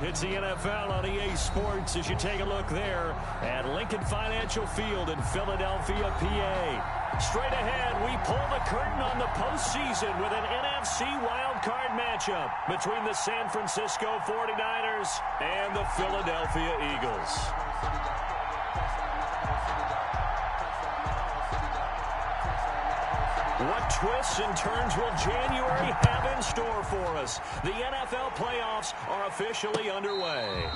It's the NFL on EA Sports as you take a look there at Lincoln Financial Field in Philadelphia, PA. Straight ahead, we pull the curtain on the postseason with an NFC wildcard matchup between the San Francisco 49ers and the Philadelphia Eagles. What twists and turns will January have in store for us? The NFL playoffs are officially underway.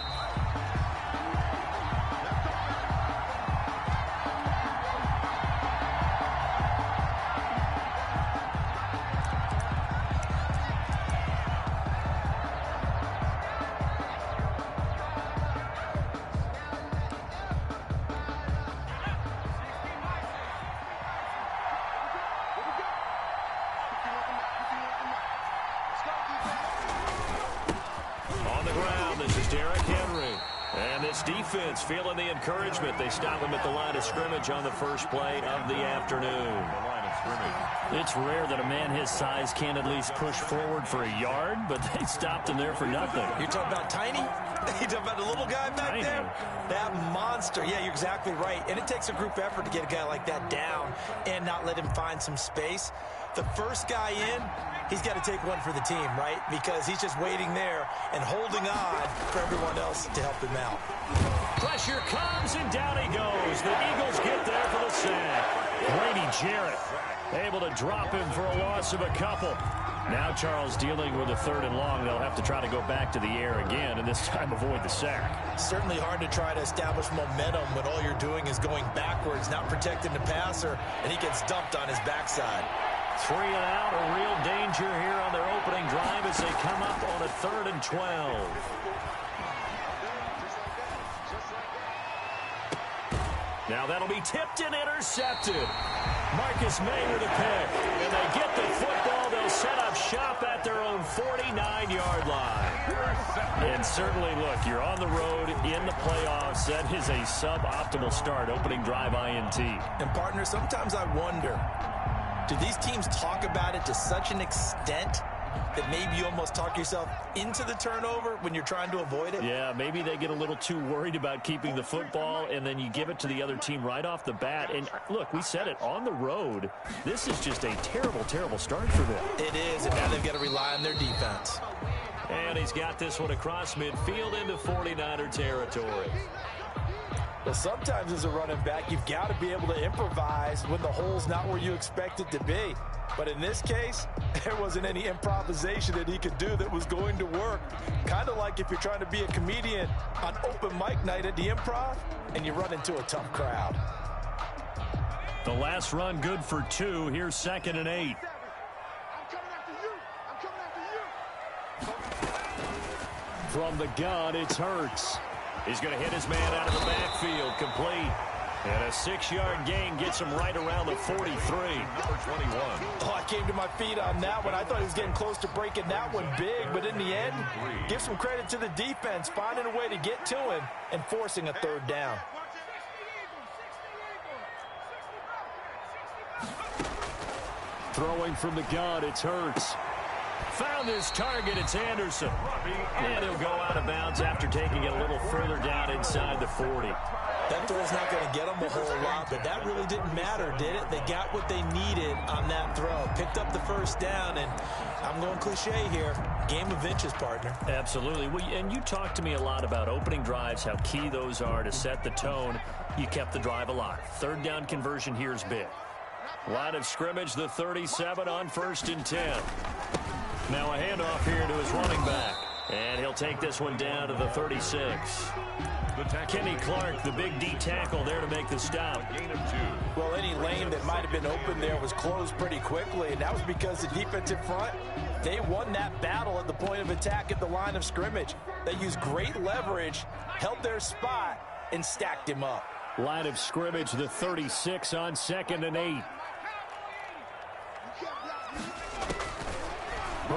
Defense feeling the encouragement. They stop him at the line of scrimmage on the first play of the afternoon. It's rare that a man his size can at least push forward for a yard, but they stopped him there for nothing. You're talking about tiny? You're talking about the little guy back there? That monster. Yeah, you're exactly right. And it takes a group effort to get a guy like that down and not let him find some space. The first guy in, he's got to take one for the team, right? Because he's just waiting there and holding on for everyone else to help him out. Pressure comes, and down he goes. The Eagles get there for the sack. Grady Jarrett able to drop him for a loss of a couple. Now Charles dealing with a 3rd and long. They'll have to try to go back to the air again, and this time avoid the sack. Certainly hard to try to establish momentum when all you're doing is going backwards, not protecting the passer, and he gets dumped on his backside. 3 and out, a real danger here on their opening drive as they come up on a 3rd and 12. Now that'll be tipped and intercepted. Marcus May with a pick. And they get the football. They'll set up shop at their own 49-yard line. And certainly, look, you're on the road in the playoffs. That is a suboptimal start, opening drive INT. And, partner, sometimes I wonder, do these teams talk about it to such an extent that maybe you almost talk yourself into the turnover when you're trying to avoid it? Yeah, maybe they get a little too worried about keeping the football, and then you give it to the other team right off the bat. And, look, we said it, on the road, this is just a terrible, terrible start for them. It is, and now they've got to rely on their defense. And he's got this one across midfield into 49er territory. Well, sometimes as a running back, you've got to be able to improvise when the hole's not where you expect it to be. But in this case, there wasn't any improvisation that he could do that was going to work. Kind of like if you're trying to be a comedian on open mic night at the Improv and you run into a tough crowd. The last run good for 2. Here's 2nd and 8. From the gun, it's Hurts. He's going to hit his man out of the backfield, complete. And a 6-yard gain gets him right around the 43. Number 21. Oh, I came to my feet on that one. I thought he was getting close to breaking that one big, but in the end, give some credit to the defense, finding a way to get to him and forcing a 3rd down. Throwing from the gun, it's Hurts. Found his target, it's Anderson. And he'll go out of bounds after taking it a little further down inside the 40. That throw's not going to get them a whole lot, but that really didn't matter, did it? They got what they needed on that throw. Picked up the 1st down, and I'm going cliche here. Game of inches, partner. Absolutely. Well, and you talked to me a lot about opening drives, how key those are to set the tone. You kept the drive alive. 3rd down conversion here is big. Line of scrimmage, the 37 on 1st and 10. Now a handoff here to his running back. And he'll take this one down to the 36. Kenny Clark, the big D tackle there to make the stop. Gain of 2. Well, any lane that might have been open there was closed pretty quickly, and that was because the defensive front, they won that battle at the point of attack at the line of scrimmage. They used great leverage, held their spot, and stacked him up. Line of scrimmage, the 36 on 2nd and 8.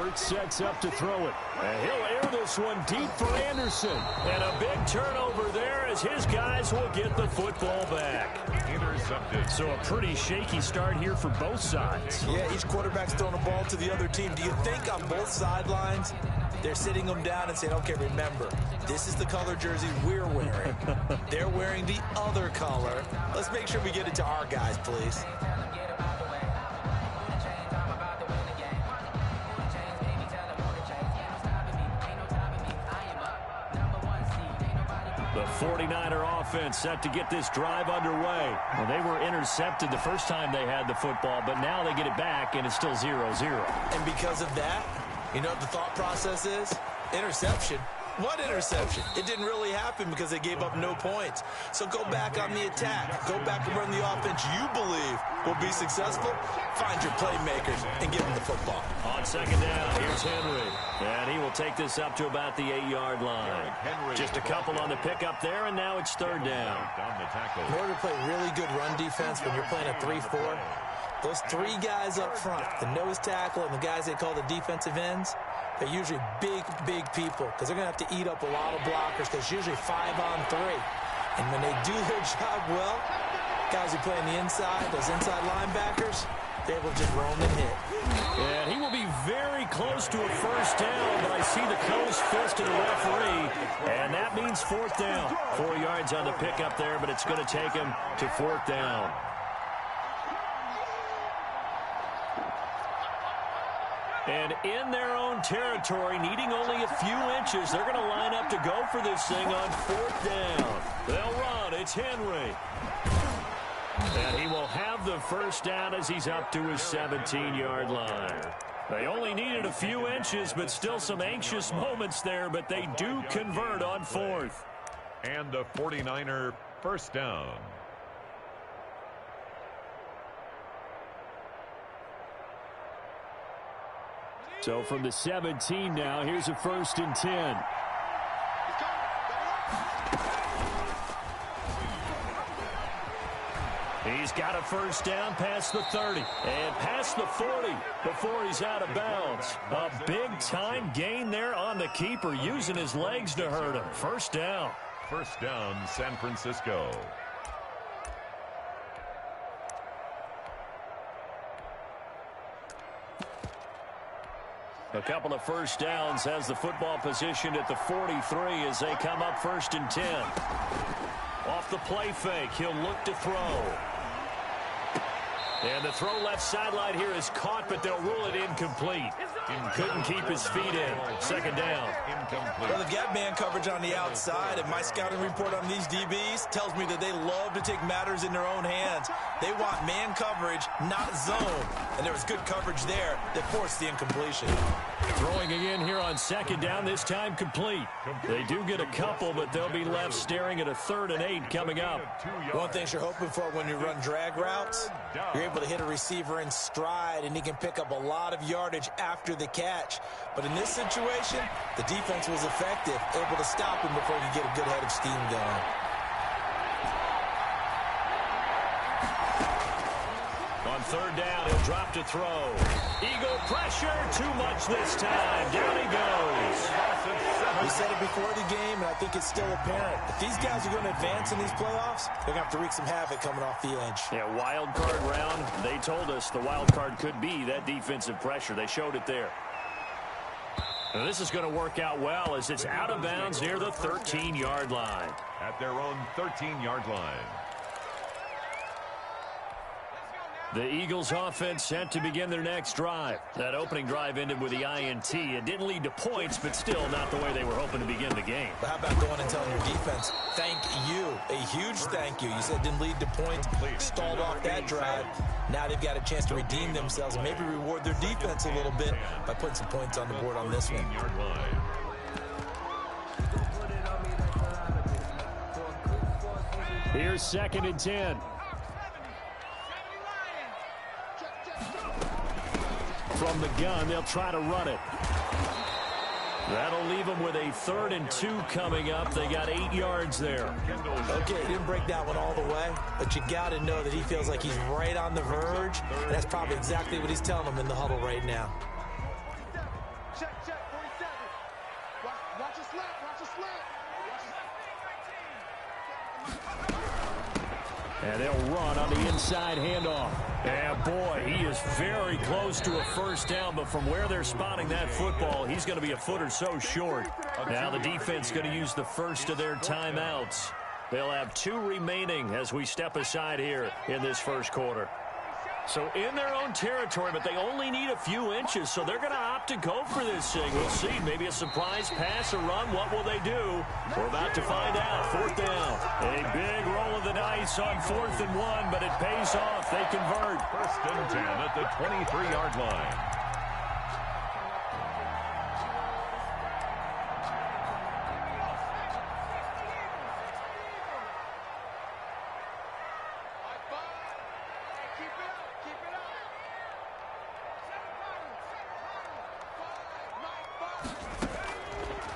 Hurts sets up to throw it. And he'll air this one deep for Anderson. And a big turnover there as his guys will get the football back. Intercepted. So a pretty shaky start here for both sides. Yeah, each quarterback's throwing the ball to the other team. Do you think on both sidelines they're sitting them down and saying, okay, remember, this is the color jersey we're wearing. They're wearing the other color. Let's make sure we get it to our guys, please. The 49er offense set to get this drive underway. Well, they were intercepted the first time they had the football, but now they get it back, and it's still 0-0. And because of that, you know what the thought process is? Interception. What interception? It didn't really happen because they gave up no points. So go back on the attack. Go back and run the offense you believe will be successful. Find your playmakers and give them the football. On second down, here's Henry. And he will take this up to about the 8-yard line. Just a couple on the pickup there, and now it's third down. In order to play really good run defense when you're playing a 3-4, those three guys up front, the nose tackle and the guys they call the defensive ends, they're usually big, big people because they're going to have to eat up a lot of blockers because it's usually 5-on-3. And when they do their job well, guys who play on the inside, those inside linebackers, they're able to just roam and hit. And he will be very close to a first down, but I see the closed fist of the referee, and that means fourth down. 4 yards on the pickup there, but it's going to take him to fourth down. And in their own territory, needing only a few inches, they're going to line up to go for this thing on fourth down. They'll run. It's Henry. And he will have the first down as he's up to his 17-yard line. They only needed a few inches, but still some anxious moments there, but they do convert on fourth. And the 49er first down. So from the 17 now, here's a 1st and 10. He's got a first down past the 30 and past the 40 before he's out of bounds. A big-time gain there on the keeper, using his legs to hurt him. First down. First down, San Francisco. A couple of first downs has the football positioned at the 43 as they come up 1st and 10. Off the play fake, he'll look to throw. And the throw left sideline here is caught, but they'll rule it incomplete. Couldn't keep his feet in. Second down. Well, they've got man coverage on the outside, and my scouting report on these DBs tells me that they love to take matters in their own hands. They want man coverage, not zone. And there was good coverage there that forced the incompletion. Throwing again here on second down, this time complete. They do get a couple, but they'll be left staring at a 3rd and 8 coming up. One thing you're hoping for when you run drag routes, you're able to hit a receiver in stride, and he can pick up a lot of yardage after the catch. But in this situation, the defense was effective, able to stop him before he could get a good head of steam going. On third down, he'll drop to throw. Eagle pressure, too much this time. Down he goes. We said it before the game, and I think it's still apparent. If these guys are going to advance in these playoffs, they're going to have to wreak some havoc coming off the edge. Yeah, wild card round. They told us the wild card could be that defensive pressure. They showed it there. Now this is going to work out well as it's out of bounds near the 13-yard line. At their own 13-yard line. The Eagles offense set to begin their next drive. That opening drive ended with the INT. It didn't lead to points, but still not the way they were hoping to begin the game. But how about going and telling your defense, thank you, a huge thank you. You said it didn't lead to points, stalled off that drive. Now they've got a chance to redeem themselves and maybe reward their defense a little bit by putting some points on the board on this one. Here's 2nd and 10. From the gun, they'll try to run it. That'll leave them with a 3rd and 2 coming up. They got 8 yards there. Okay, he didn't break that one all the way, but you got to know that he feels like he's right on the verge, and that's probably exactly what he's telling them in the huddle right now. Check, 47. Watch your slant, And they'll run on the inside handoff. And boy, he is very close to a first down, but from where they're spotting that football, he's going to be a foot or so short. Now the defense going to use the first of their timeouts. They'll have 2 remaining as we step aside here in this first quarter. So in their own territory, but they only need a few inches, so they're going to opt to go for this thing. We'll see. Maybe a surprise pass or run. What will they do? We're about to find out. 4th down. A big roll of the dice on 4th and 1, but it pays off. They convert. 1st and 10 at the 23-yard line.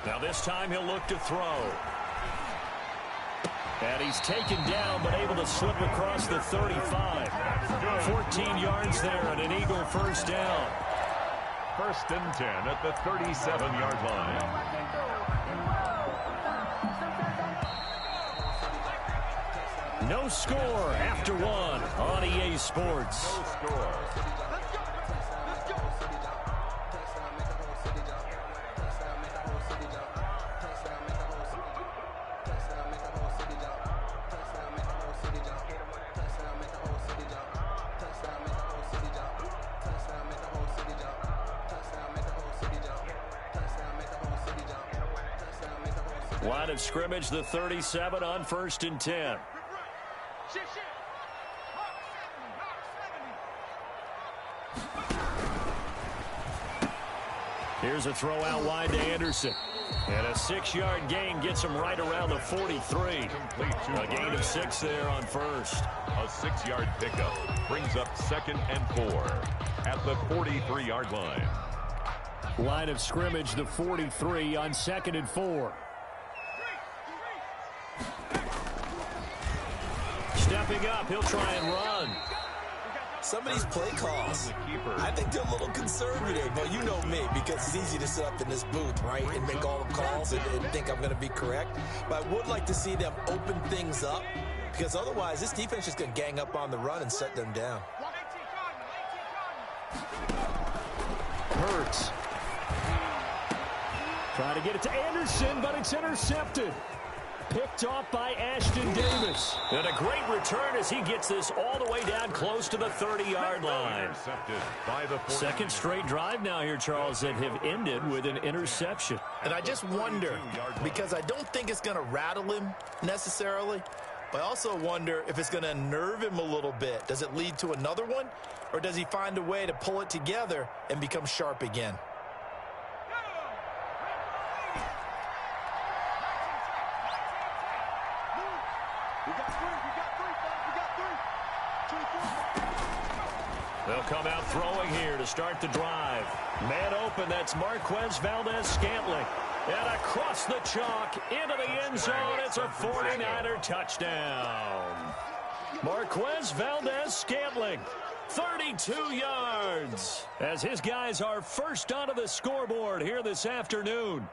Now this time he'll look to throw. And he's taken down but able to slip across the 35. 14 yards there and an Eagle first down. 1st and 10 at the 37-yard line. No score after 1 on EA Sports. No score. Line of scrimmage, the 37 on 1st and 10. Here's a throw out wide to Anderson. And a 6-yard gain gets him right around the 43. A gain of 6 there on 1st. A 6-yard pickup brings up 2nd and 4 at the 43-yard line. Line of scrimmage, the 43 on 2nd and 4. Stepping up, he'll try and run. Some of these play calls, I think they're a little conservative, but you know me, because it's easy to sit up in this booth, right, and make all the calls and think I'm going to be correct. But I would like to see them open things up, because otherwise this defense is going to gang up on the run and set them down. Hurts. Trying to get it to Anderson, but it's intercepted. Picked off by Ashton Davis. And a great return as he gets this all the way down close to the 30-yard line. Intercepted by the 2nd straight drive now here, Charles, that have ended with an interception. And I just wonder, because I don't think it's going to rattle him necessarily, but I also wonder if it's going to unnerve him a little bit. Does it lead to another one, or does he find a way to pull it together and become sharp again? They'll come out throwing here to start the drive. Man open, that's Marquez Valdes-Scantling. And across the chalk, into the end zone, it's a 49er touchdown. Marquez Valdes-Scantling, 32 yards, as his guys are first onto the scoreboard here this afternoon.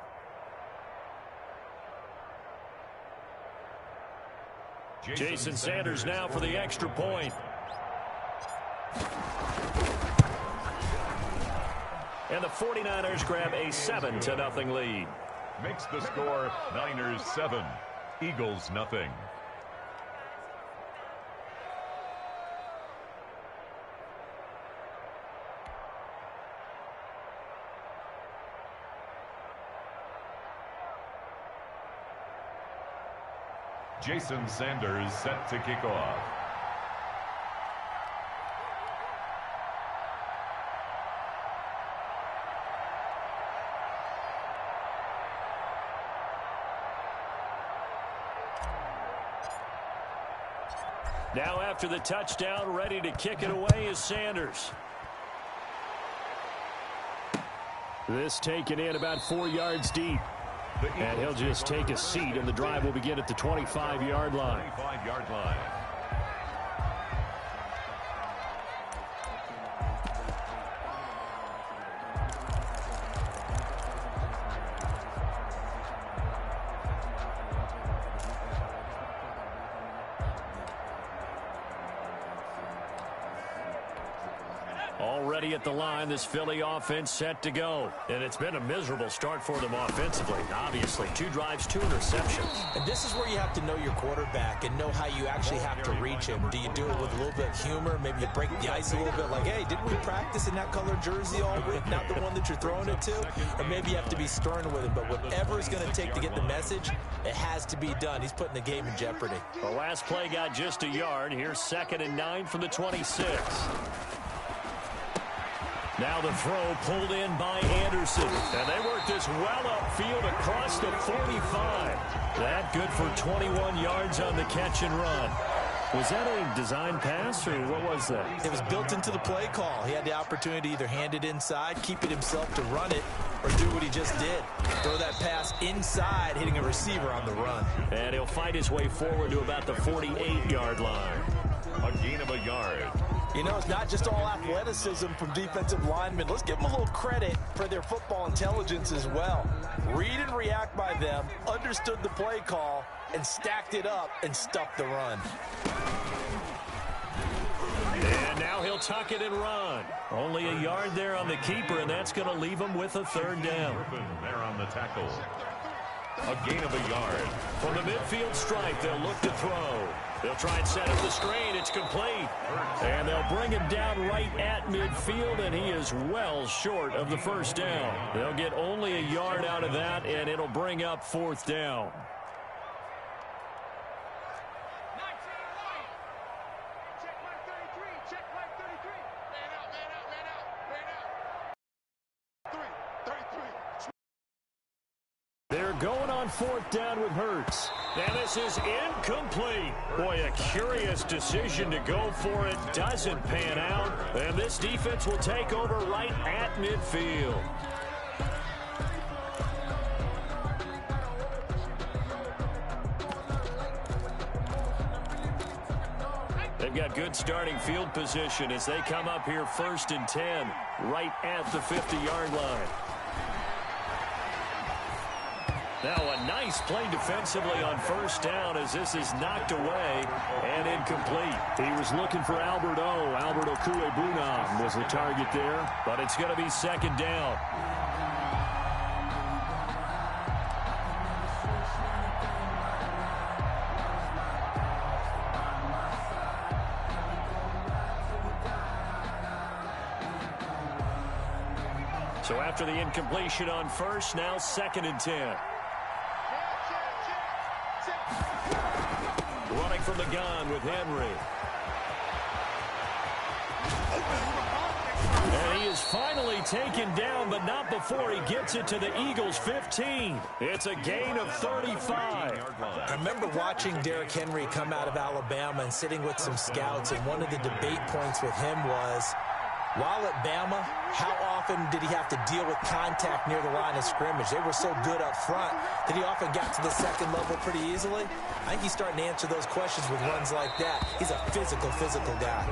Jason Sanders now for the extra point. And the 49ers grab a 7-0 lead. Makes the score Niners 7, Eagles nothing. Jason Sanders set to kick off. Now after the touchdown, ready to kick it away is Sanders. This taken in about 4 yards deep. And he'll just take a seat, and the drive will begin at the 25-yard line. 25-yard line. ready at the line. This Philly offense set to go. And it's been a miserable start for them offensively. Obviously, 2 drives, 2 interceptions. And this is where you have to know your quarterback and know how you actually have to reach him. Do you do it with a little bit of humor? Maybe you break the ice a little bit like, hey, didn't we practice in that color jersey all week? Not the one that you're throwing it to? Or maybe you have to be stern with him. But whatever it's going to take to get the message, it has to be done. He's putting the game in jeopardy. The last play got just a yard. Here's 2nd and 9 from the 26. Now the throw pulled in by Anderson. And they work this well upfield across the 45. That good for 21 yards on the catch and run. Was that a design pass, or what was that? It was built into the play call. He had the opportunity to either hand it inside, keep it himself to run it, or do what he just did. Throw that pass inside, hitting a receiver on the run. And he'll fight his way forward to about the 48-yard line. A gain of a yard. You know, it's not just all athleticism from defensive linemen. Let's give them a little credit for their football intelligence as well. Read and react by them, understood the play call, and stacked it up and stuffed the run. And now he'll tuck it and run. Only a yard there on the keeper, and that's going to leave him with a 3rd down. There on the tackle. A gain of a yard. From the midfield stripe, they'll look to throw. They'll try and set up the screen. It's complete. And they'll bring him down right at midfield, and he is well short of the 1st down. They'll get only a yard out of that, and it'll bring up 4th down. They're going on 4th down with Hurts. And this is incomplete. Boy, a curious decision to go for it. Doesn't pan out. And this defense will take over right at midfield. They've got good starting field position as they come up here 1st and 10, right at the 50-yard line. Now a nice play defensively on 1st down as this is knocked away and incomplete. He was looking for Albert O. Albert Okwuegbunam was the target there, but it's going to be 2nd down. So after the incompletion on 1st, now 2nd and 10. Running from the gun with Henry. And he is finally taken down, but not before he gets it to the Eagles' 15. It's a gain of 35. I remember watching Derrick Henry come out of Alabama and sitting with some scouts, and one of the debate points with him was, while at Bama, how often did he have to deal with contact near the line of scrimmage? They were so good up front that he often got to the 2nd level pretty easily. I think he's starting to answer those questions with runs like that. He's a physical guy.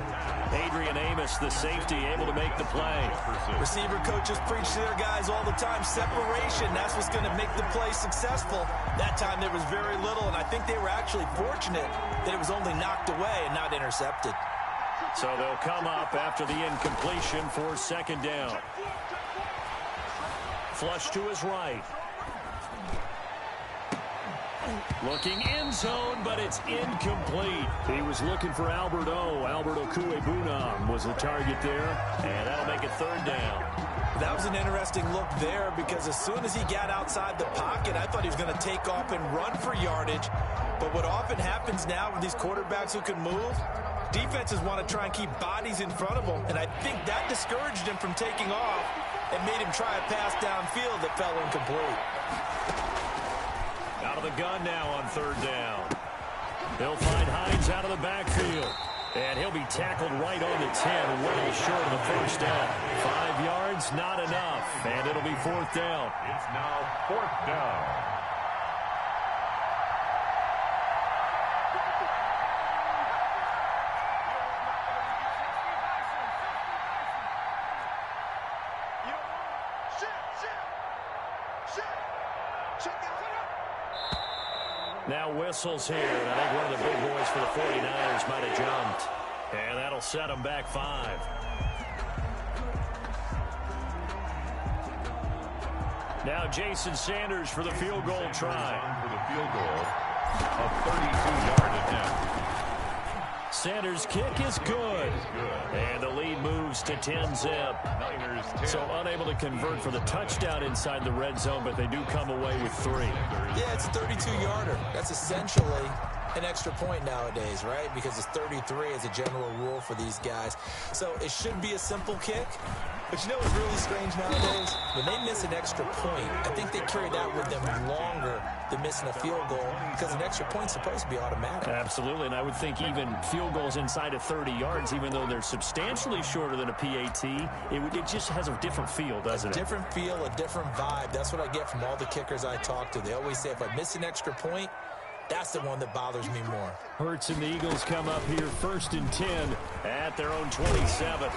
Adrian Amos, the safety, able to make the play. Receiver coaches preach to their guys all the time. Separation, that's what's going to make the play successful. That time there was very little, and I think they were actually fortunate that it was only knocked away and not intercepted. So they'll come up after the incompletion for 2nd down. Flush to his right. Looking end zone, but it's incomplete. He was looking for Albert O. Albert Okwuegbunam was the target there, and that'll make it 3rd down. That was an interesting look there because as soon as he got outside the pocket, I thought he was going to take off and run for yardage. But what often happens now with these quarterbacks who can move, defenses want to try and keep bodies in front of them, and I think that discouraged him from taking off and made him try a pass downfield that fell incomplete. Out of the gun now on 3rd down. They'll find Hines out of the backfield. And he'll be tackled right on the 10, way short of the 1st down. 5 yards, not enough. And it'll be 4th down. It's now 4th down. Now whistles here, and I think one of the big boys for the 49ers might have jumped. And that'll set them back 5. Now Jason Sanders for the field goal try. For the field goal, a 32-yard attempt. Sanders' kick is good. And the lead moves to 10-zip. Niners 10. So unable to convert for the touchdown inside the red zone, but they do come away with 3. Yeah, it's a 32-yarder. That's essentially an extra point nowadays, right? Because it's 33 as a general rule for these guys. So it should be a simple kick. But you know what's really strange nowadays? When they miss an extra point, I think they carry that with them longer than missing a field goal because an extra point's supposed to be automatic. Absolutely, and I would think even field goals inside of 30 yards, even though they're substantially shorter than a PAT, it just has a different feel, doesn't it? Different feel, a different vibe. That's what I get from all the kickers I talk to. They always say if I miss an extra point, that's the one that bothers me more. Hurts and the Eagles come up here 1st and 10 at their own 27.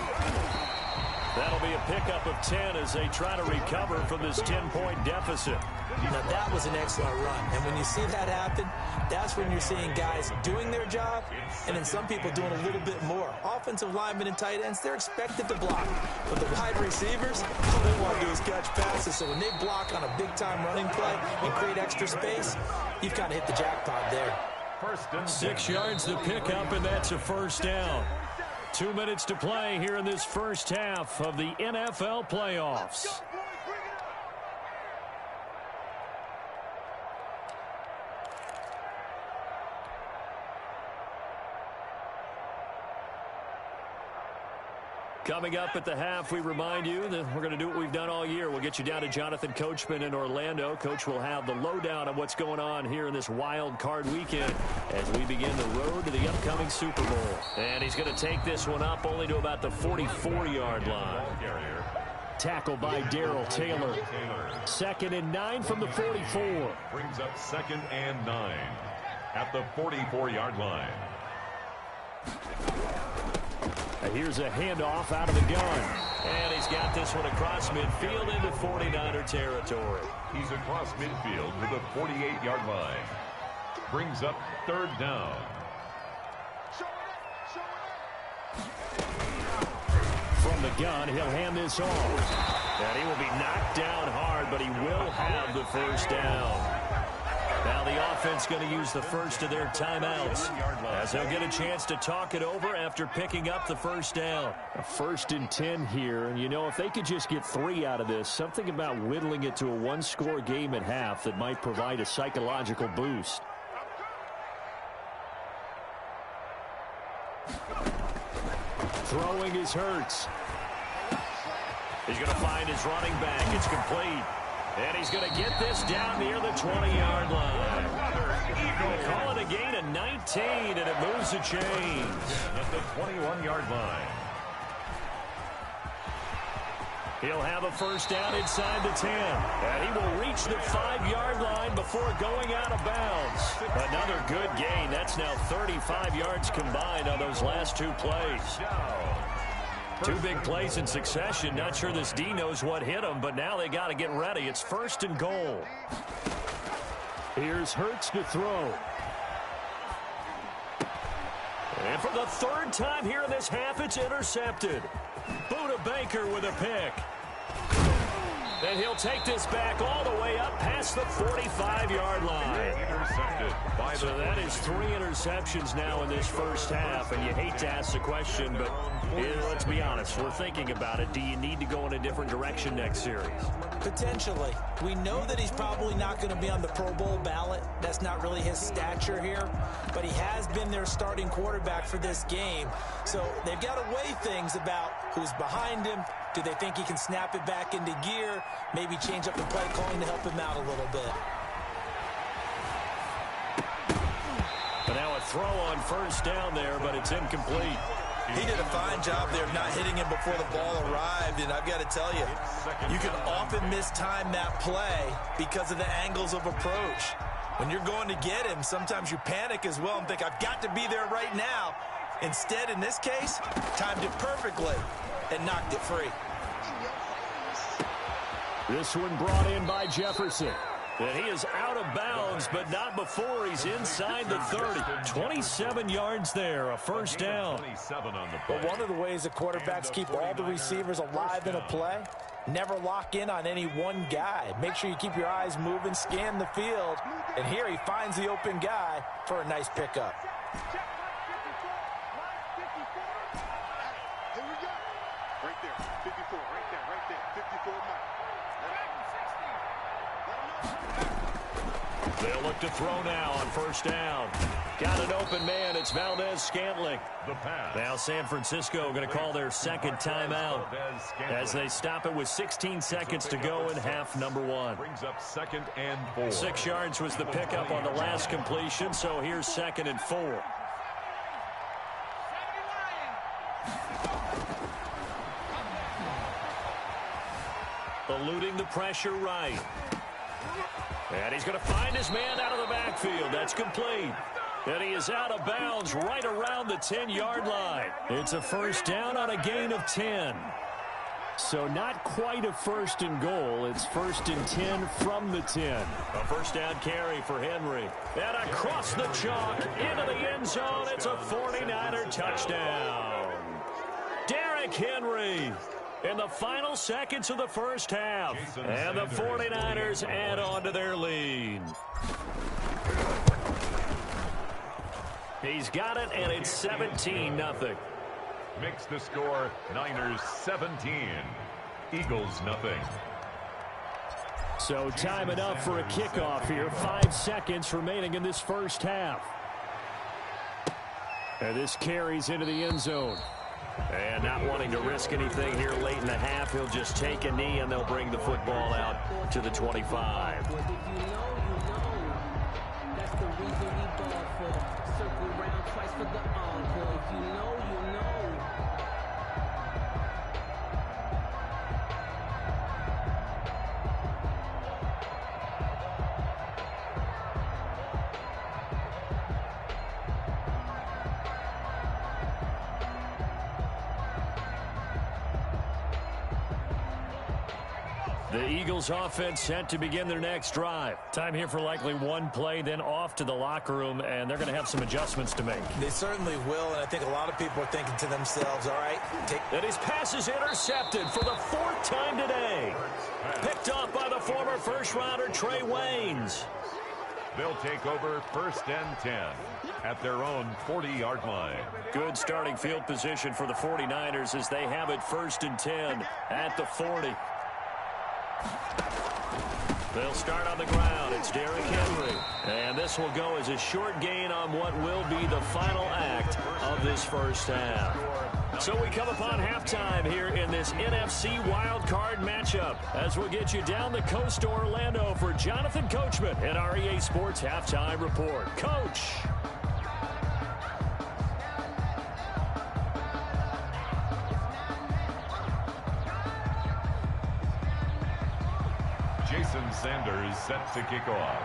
That'll be a pickup of 10 as they try to recover from this 10-point deficit. Now, that was an excellent run. And when you see that happen, that's when you're seeing guys doing their job and then some people doing a little bit more. Offensive linemen and tight ends, they're expected to block. But the wide receivers, all they want to do is catch passes. So when they block on a big-time running play and create extra space, you've kind of hit the jackpot there. 6 yards to pick up, and that's a first down. 2 minutes to play here in this first half of the NFL playoffs. Coming up at the half, we remind you that we're going to do what we've done all year. We'll get you down to Jonathan Coachman in Orlando. Coach will have the lowdown on what's going on here in this wild card weekend as we begin the road to the upcoming Super Bowl. And he's going to take this one up only to about the 44-yard line. Tackle by Darrell Taylor. 2nd and 9 from the 44. Brings up 2nd and 9 at the 44-yard line. Here's a handoff out of the gun. And he's got this one across midfield into 49er territory. He's across midfield to the 48-yard line. Brings up 3rd down. From the gun, he'll hand this off. And he will be knocked down hard, but he will have the first down. Now the offense going to use the first of their timeouts as they'll get a chance to talk it over after picking up the first down. A 1st and 10 here, and you know, if they could just get 3 out of this, something about whittling it to a 1-score game at half that might provide a psychological boost. Throwing is Hurts. He's going to find his running back. It's complete. And he's going to get this down near the 20-yard line. They call it a gain of 19, and it moves the chains. At the 21-yard line. He'll have a first down inside the 10. And he will reach the 5-yard line before going out of bounds. Another good gain. That's now 35 yards combined on those last 2 plays. 2 big plays in succession. Not sure this D knows what hit him, but now they got to get ready. It's 1st and goal. Here's Hurts to throw. And for the 3rd time here in this half, it's intercepted. Buda Baker with a pick. And he'll take this back all the way up past the 45-yard line. Intercepted by So that is 3 interceptions now in this first half, and you hate to ask the question, but let's be honest, we're thinking about it. Do you need to go in a different direction next series? Potentially. We know that he's probably not going to be on the Pro Bowl ballot. That's not really his stature here, but he has been their starting quarterback for this game. So they've got to weigh things about who's behind him. Do they think he can snap it back into gear? Maybe change up the play calling to help him out a little bit. But now a throw on first down there, but it's incomplete. He did a fine job there of not hitting him before the ball arrived, and I've got to tell you, you can often mistime that play because of the angles of approach. When you're going to get him, sometimes you panic as well and think, I've got to be there right now. Instead, in this case, timed it perfectly and knocked it free. This one brought in by Jefferson. And he is out of bounds, but not before he's inside the 30. 27 yards there, a first down. But one of the ways that quarterbacks keep all the receivers alive in a play Never lock in on any one guy. Make sure you keep your eyes moving, scan the field. And here he finds the open guy for a nice pickup. Here we go. Right there. 54. Right there. 54 mark. They'll look to throw now on first down. Got an open man. It's Valdez-Scantling. The pass. Now San Francisco going to call their second timeout as they stop it with 16 seconds to go in half number one. Brings up 2nd and 4. 6 yards was the pickup on the last completion, so here's 2nd and 4. Eluding the pressure right. And he's going to find his man out of the backfield. That's complete. And he is out of bounds right around the 10-yard line. It's a first down on a gain of 10. So not quite a first and goal. It's 1st and 10 from the 10. A first down carry for Henry. And across the chalk into the end zone. It's a 49er touchdown. Derrick Henry in the final seconds of the first half. And the 49ers add on to their lead. He's got it, and it's 17-0. Makes the score Niners 17. Eagles nothing. So time enough for a kickoff here. 5 seconds remaining in this first half. And this carries into the end zone. And not wanting to risk anything here late in the half, he'll just take a knee and they'll bring the football out to the 25. That's the reason we ball for. Circle round twice for the encore. If you know, you know. The Eagles offense set to begin their next drive. Time here for likely one play, then off to the locker room, and they're going to have some adjustments to make. They certainly will, and I think a lot of people are thinking to themselves, all right, And his pass is intercepted for the 4th time today. Picked off by the former first-rounder Trey Waynes. They'll take over 1st and 10 at their own 40-yard line. Good starting field position for the 49ers as they have it 1st and 10 at the 40. They'll start on the ground. It's Derrick Henry. And this will go as a short gain on what will be the final act of this first half. So we come upon halftime here in this NFC wildcard matchup as we'll get you down the coast to Orlando for Jonathan Coachman and our EA Sports Halftime Report. Coach. Jason Sanders set to kick off.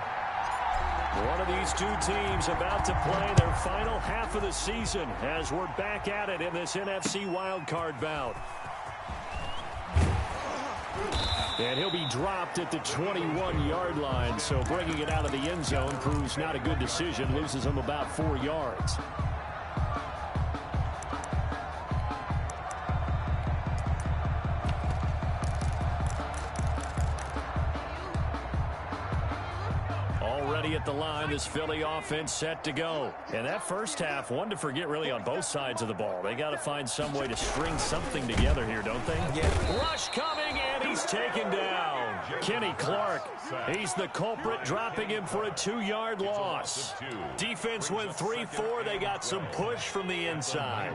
One of these two teams about to play their final half of the season as we're back at it in this NFC wildcard bout. And he'll be dropped at the 21-yard line, so bringing it out of the end zone proves not a good decision, loses him about 4 yards. At the line, this Philly offense set to go. And that first half, one to forget really on both sides of the ball. They got to find some way to string something together here, don't they? Yeah. Rush coming, and he's taken down. Kenny Clark, he's the culprit, dropping him for a 2-yard loss. Defense went 3-4. They got some push from the inside.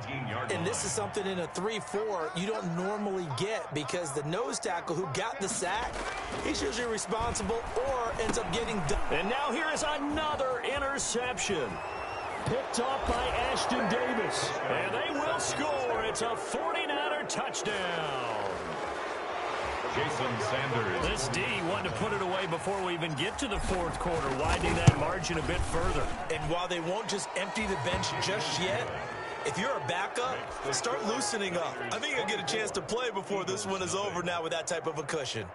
And this is something in a 3-4 you don't normally get because the nose tackle who got the sack, he's usually responsible or ends up getting done. And now here is another interception. Picked off by Ashton Davis. And they will score. It's a 49er touchdown. Jason Sanders. This D wanted to put it away before we even get to the 4th quarter, widening that margin a bit further. And while they won't just empty the bench just yet, if you're a backup, start loosening up. I think you'll get a chance to play before this one is over now with that type of a cushion.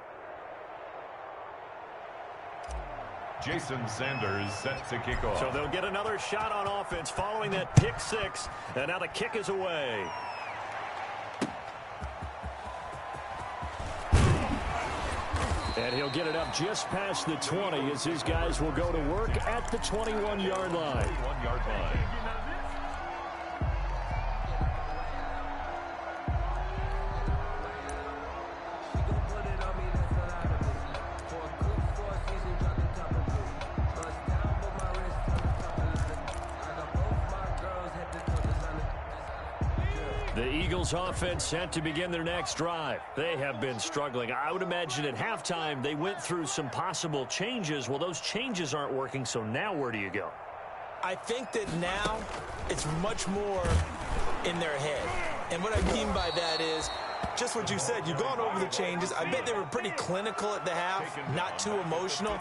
Jason Sanders set to kick off. So they'll get another shot on offense following that pick 6, and now the kick is away. And he'll get it up just past the 20 as his guys will go to work at the 21-yard line. 21-yard line. The Eagles offense set to begin their next drive. They have been struggling. I would imagine at halftime they went through some possible changes. Well, those changes aren't working, so now where do you go? I think that now it's much more in their head. And what I mean by that is just what you said. You've gone over the changes. I bet they were pretty clinical at the half, not too emotional.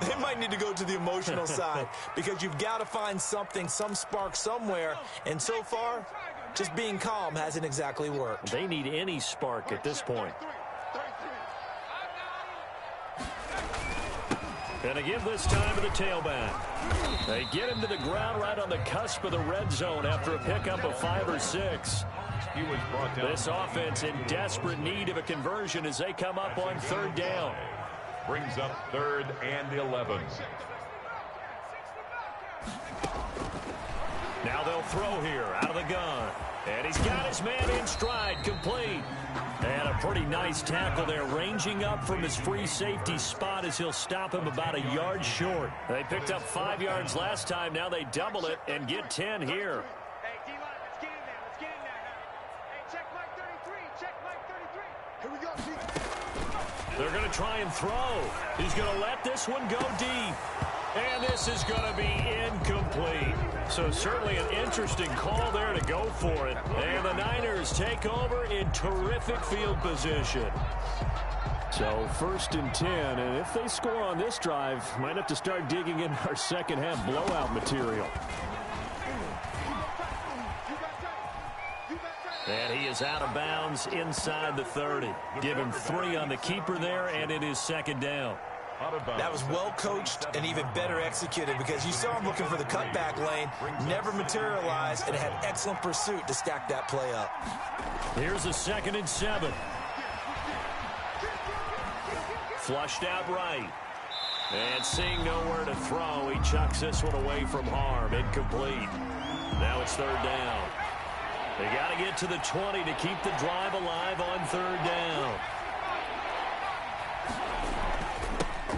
They might need to go to the emotional side because you've got to find something, some spark somewhere. And so far, just being calm hasn't exactly worked. They need any spark at this point. And again this time to the tailback. They get him to the ground right on the cusp of the red zone after a pickup of 5 or 6. He was brought down. This offense in desperate need of a conversion as they come up on 3rd down. Brings up 3rd and 11. Now they'll throw here out of the gun. And he's got his man in stride, complete. And a pretty nice tackle there, ranging up from his free safety spot as he'll stop him about a yard short. They picked up 5 yards last time. Now they double it and get 10 here. Hey, D-line, let's get in there. Let's get in there now. Hey, check Mike 33. Check Mike 33. Here we go, D. They're going to try and throw. He's going to let this one go deep. And this is going to be incomplete. So certainly an interesting call there to go for it. And the Niners take over in terrific field position. So 1st and 10, and if they score on this drive, might have to start digging in our second half blowout material. And he is out of bounds inside the 30. Give him 3 on the keeper there, and it is 2nd down. That was well coached and even better executed because you saw him looking for the cutback lane, never materialized, and had excellent pursuit to stack that play up. Here's a 2nd and 7. Flushed out right. And seeing nowhere to throw, he chucks this one away from harm. Incomplete. Now it's 3rd down. They got to get to the 20 to keep the drive alive on 3rd down.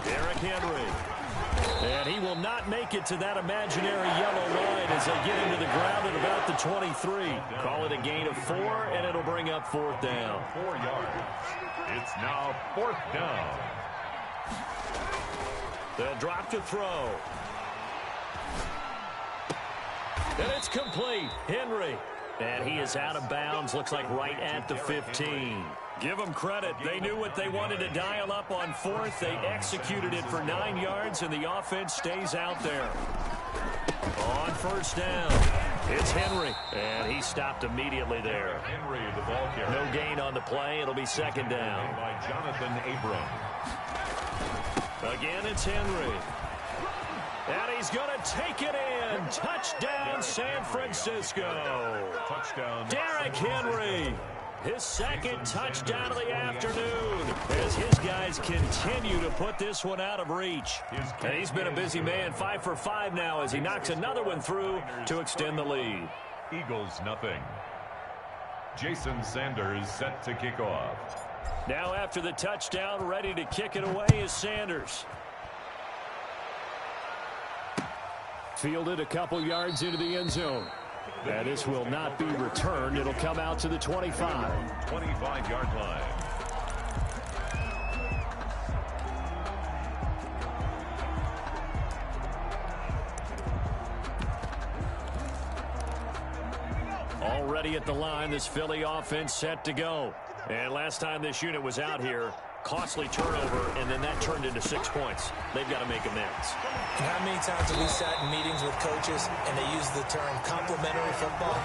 Derrick Henry. And he will not make it to that imaginary yellow line as they get into the ground at about the 23. Call it a gain of 4, and it'll bring up 4th down. 4 yards. It's now 4th down. They'll drop to throw. And it's complete. Henry. And he is out of bounds. Looks like right at the 15. Give them credit. They knew what they wanted to dial up on 4th. They executed it for 9 yards, and the offense stays out there. On 1st down, it's Henry. And he stopped immediately there. Henry, the ball carrier. No gain on the play. It'll be 2nd down. By Jonathan Abram. Again, it's Henry. And he's going to take it in. Touchdown, San Francisco. Touchdown. Derrick Henry. His 2nd touchdown of the afternoon as his guys continue to put this one out of reach. And he's been a busy man, 5 for 5 now as he knocks another one through to extend the lead. Eagles nothing. Jason Sanders set to kick off. Now after the touchdown, ready to kick it away is Sanders. Fielded a couple yards into the end zone. And this will not be returned. It'll come out to the 25. 25-yard line. Already at the line, this Philly offense set to go. And last time this unit was out here, costly turnover, and then that turned into 6 points. They've got to make amends. And how many times have we sat in meetings with coaches and they use the term complementary football?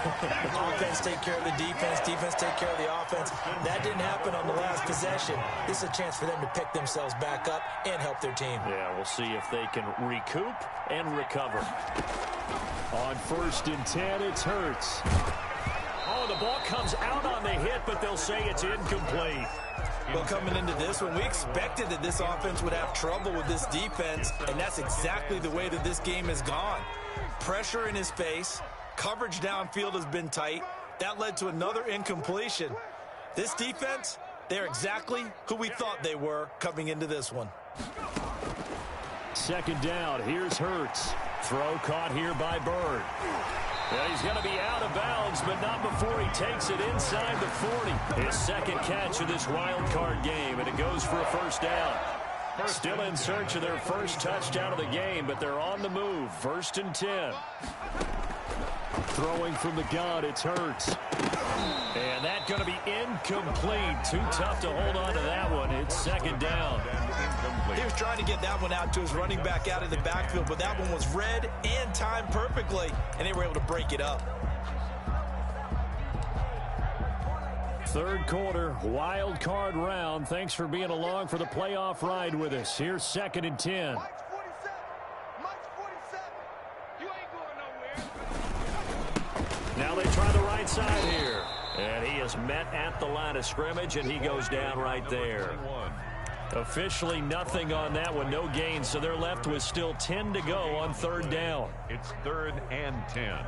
Offense take care of the defense, defense take care of the offense. That didn't happen on the last possession. This is a chance for them to pick themselves back up and help their team. Yeah, we'll see if they can recoup and recover. On 1st and 10, it's Hurts. Oh, the ball comes out on the hit, but they'll say it's incomplete. Well, coming into this one, we expected that this offense would have trouble with this defense, and that's exactly the way that this game has gone. Pressure in his face, coverage downfield has been tight. That led to another incompletion. This defense, they're exactly who we thought they were coming into this one. Second down, here's Hurts. Throw caught here by Bird. Yeah, he's going to be out of bounds, but not before he takes it inside the 40. His second catch of this wild card game, and it goes for a first down. Still in search of their first touchdown of the game, but they're on the move. 1st and 10. Throwing from the gun, it's Hurts. And that's going to be incomplete. Too tough to hold on to that one. It's second down. He was trying to get that one out to his running back out of the backfield, but that one was read and timed perfectly, and they were able to break it up. Third quarter, wild card round. Thanks for being along for the playoff ride with us. Here's 2nd and 10. Mike's 47. You ain't going nowhere. Now they try the right side here. And he is met at the line of scrimmage, and he goes down right there. Officially nothing on that one, no gain, so they're left with still 10 to go on 3rd down. It's 3rd and 10.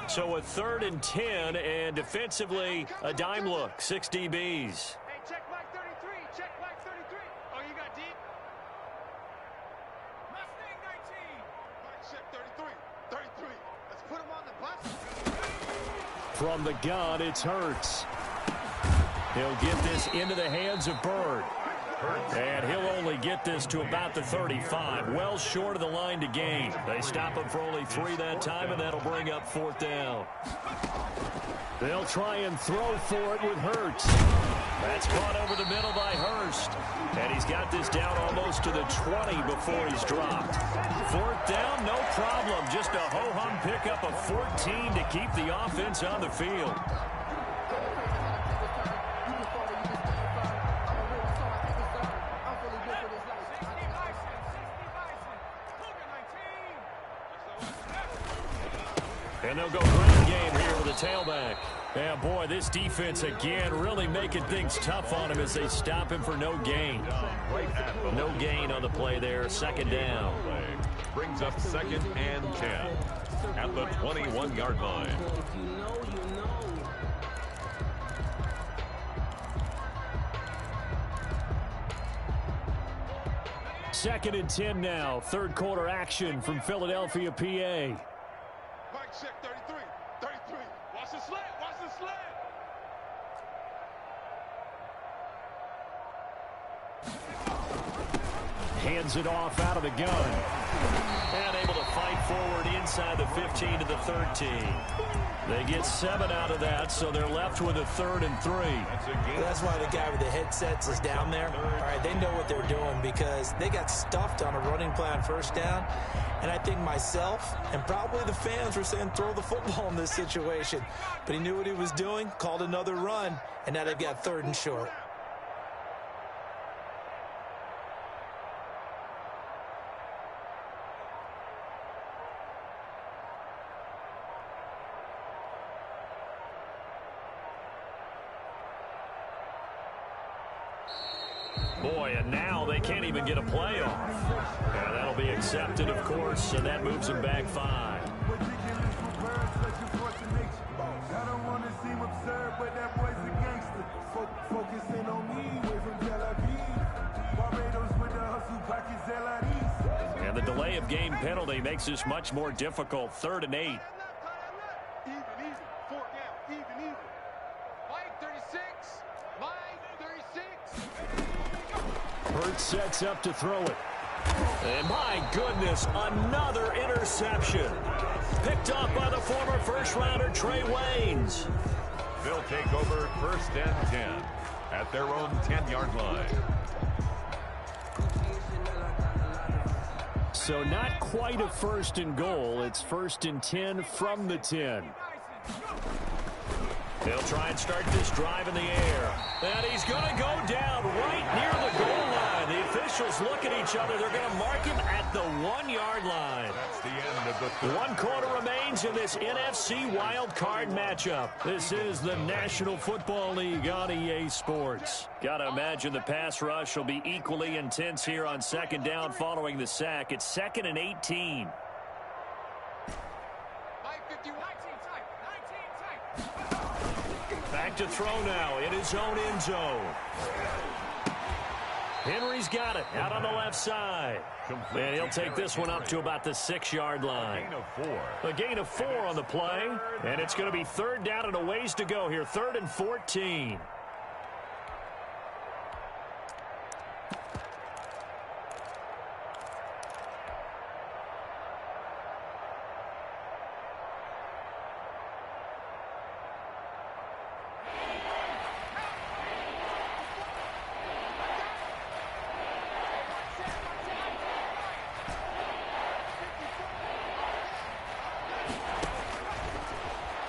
So a 3rd and 10, and defensively, a dime look, 6 DBs. Hey, check Mike 33. Check Mike 33. Oh, you got deep? Mustang 19. Mike, check 33. 33. Let's put him on the bus. From the gun, it's Hurts. He'll get this into the hands of Bird. And he'll only get this to about the 35. Well short of the line to gain. They stop him for only 3 that time, and that'll bring up 4th down. They'll try and throw for it with Hurts. That's caught over the middle by Hurst. And he's got this down almost to the 20 before he's dropped. 4th down, no problem. Just a ho-hum pickup of 14 to keep the offense on the field. And they'll go ground game here with a tailback. Yeah, boy, this defense again really making things tough on him as they stop him for no gain. No gain on the play there. 2nd down. Brings up 2nd and 10 at the 21-yard line. Second and 10 now. 3rd quarter action from Philadelphia, PA. Mike, check 33. 33. Watch the slant. Watch the slant. Hands it off out of the gun. And able to fight forward inside the 15 to the 13. They get 7 out of that, so they're left with a 3rd and 3. That's why the guy with the headsets is down there. All right, they know what they're doing because they got stuffed on a running play on 1st down. And I think myself and probably the fans were saying throw the football in this situation. But he knew what he was doing, called another run, and now they've got 3rd and short. Boy, and now they can't even get a playoff. And that'll be accepted, of course, and that moves them back 5. And the delay of game penalty makes this much more difficult. 3rd and 8. Even. 4th down. Even. Mike 36. Mike 36. Hurts sets up to throw it. And my goodness, another interception. Picked off by the former first-rounder Trey Waynes. They'll take over 1st and 10 at their own 10-yard line. So not quite a 1st and goal. It's 1st and 10 from the 10. They'll try and start this drive in the air. And he's going to go down right near the goal line. The official officials look at each other. They're going to mark him at the 1-yard line. That's the end of the third. 1 quarter remains in this NFC wild card matchup. This is the National Football League on EA Sports. Got to imagine the pass rush will be equally intense here on second down following the sack. It's 2nd and 18. Back to throw now in his own end zone. Henry's got it out on the left side. And he'll take this one up to about the 6-yard line. A gain of 4 on the play. And it's going to be 3rd down and a ways to go here. 3rd and 14.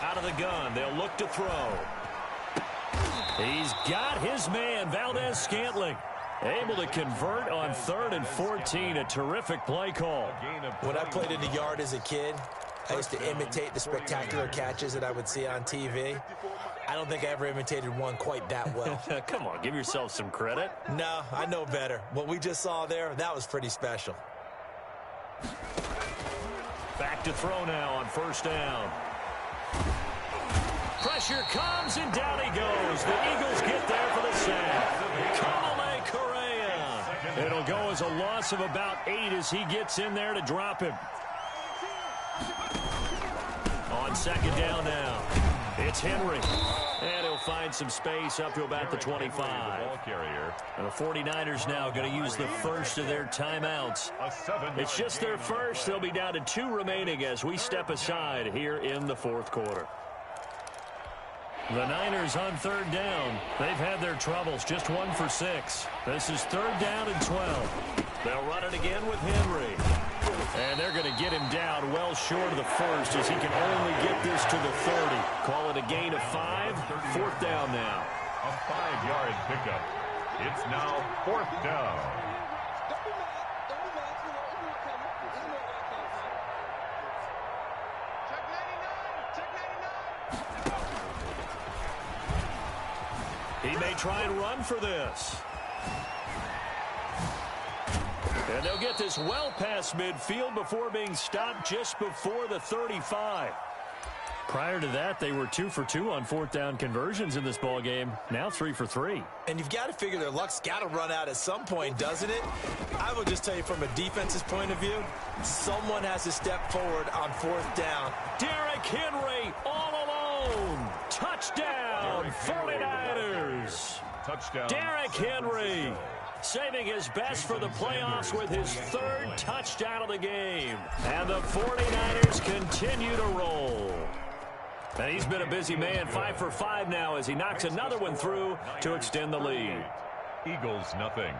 Out of the gun, they'll look to throw. He's got his man, Valdez-Scantling, able to convert on 3rd and 14. A terrific play call. When I played in the yard as a kid, I used to imitate the spectacular catches that I would see on TV. I don't think I ever imitated one quite that well. Come on, give yourself some credit. No, I know better. What we just saw there, that was pretty special. Back to throw now on 1st down. Pressure comes, and down he goes. The Eagles get there for the sack. Kamalei Correa. It'll go as a loss of about 8 as he gets in there to drop him. On 2nd down now, it's Henry. And he'll find some space up to about the 25. And the 49ers now going to use the first of their timeouts. It's just their first. They'll be down to 2 remaining as we step aside here in the 4th quarter. The Niners on 3rd down. They've had their troubles, just 1 for 6. This is 3rd down and 12. They'll run it again with Henry. And they're going to get him down well short of the 1st as he can only get this to the 30. Call it a gain of 5. 4th down now. A 5-yard pickup. It's now 4th down. He may try and run for this. And they'll get this well past midfield before being stopped just before the 35. Prior to that, they were 2 for 2 on 4th down conversions in this ballgame. Now 3 for 3. And you've got to figure their luck's got to run out at some point, doesn't it? I will just tell you from a defense's point of view, someone has to step forward on 4th down. Derrick Henry all alone. Touchdown, 49ers. Touchdown. Derrick Henry saving his best for the playoffs with his 3rd touchdown of the game. And the 49ers continue to roll. And he's been a busy man, 5 for 5 now as he knocks another one through to extend the lead. Eagles nothing.